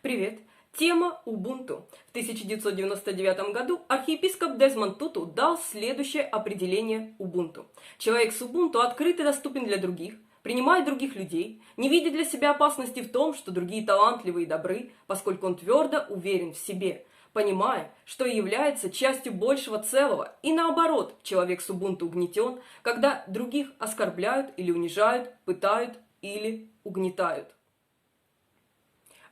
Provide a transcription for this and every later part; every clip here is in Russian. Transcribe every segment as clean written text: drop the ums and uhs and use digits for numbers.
Привет! Тема Убунту. В 1999 году архиепископ Дезмонд Туту дал следующее определение Убунту. Человек с Убунту открыт и доступен для других, принимает других людей, не видит для себя опасности в том, что другие талантливы и добры, поскольку он твердо уверен в себе, понимая, что является частью большего целого, и наоборот, человек с Убунту угнетен, когда других оскорбляют или унижают, пытают или угнетают.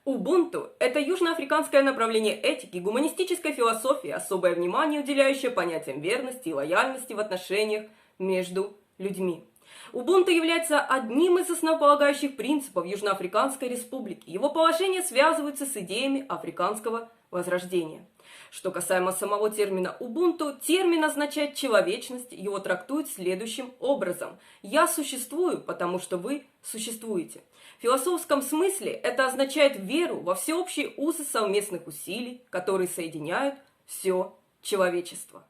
Убунту – это южноафриканское направление этики, гуманистической философии, особое внимание уделяющее понятиям верности и лояльности в отношениях между людьми. Убунту является одним из основополагающих принципов Южноафриканской республики. Его положение связывается с идеями африканского возрождения. Что касаемо самого термина «убунту», термин означает человечность, его трактуют следующим образом. «Я существую, потому что вы существуете». В философском смысле это означает веру во всеобщие узы совместных усилий, которые соединяют все человечество.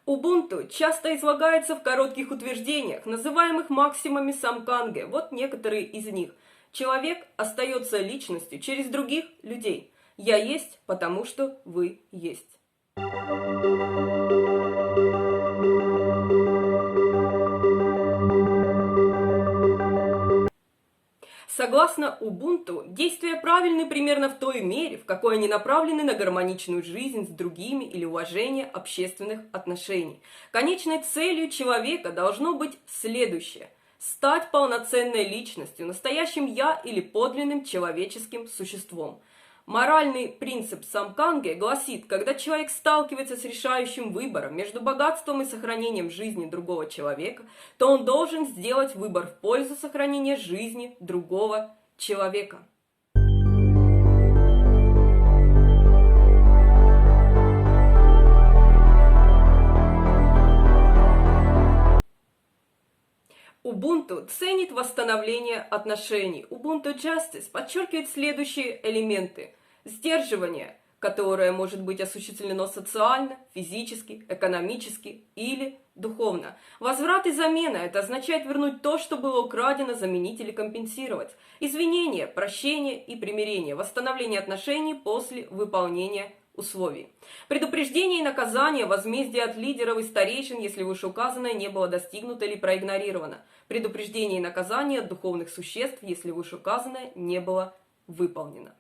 Убунту часто излагается в коротких утверждениях, называемых максимами Самканге. Вот некоторые из них. Человек остается личностью через других людей. Я есть, потому что вы есть. Согласно Убунту, действия правильны примерно в той мере, в какой они направлены на гармоничную жизнь с другими или уважение общественных отношений. Конечной целью человека должно быть следующее – стать полноценной личностью, настоящим «я» или подлинным человеческим существом. Моральный принцип Самканге гласит, когда человек сталкивается с решающим выбором между богатством и сохранением жизни другого человека, то он должен сделать выбор в пользу сохранения жизни другого человека. Убунту ценит восстановление отношений. Ubuntu Justice подчеркивает следующие элементы. Сдерживание, которое может быть осуществлено социально, физически, экономически или духовно. Возврат и замена – это означает вернуть то, что было украдено, заменить или компенсировать. Извинение, прощение и примирение. Восстановление отношений после выполнения условий. Предупреждение и наказание, возмездие от лидеров и старейшин, если вышеуказанное не было достигнуто или проигнорировано. Предупреждение и наказание от духовных существ, если вышеуказанное не было выполнено.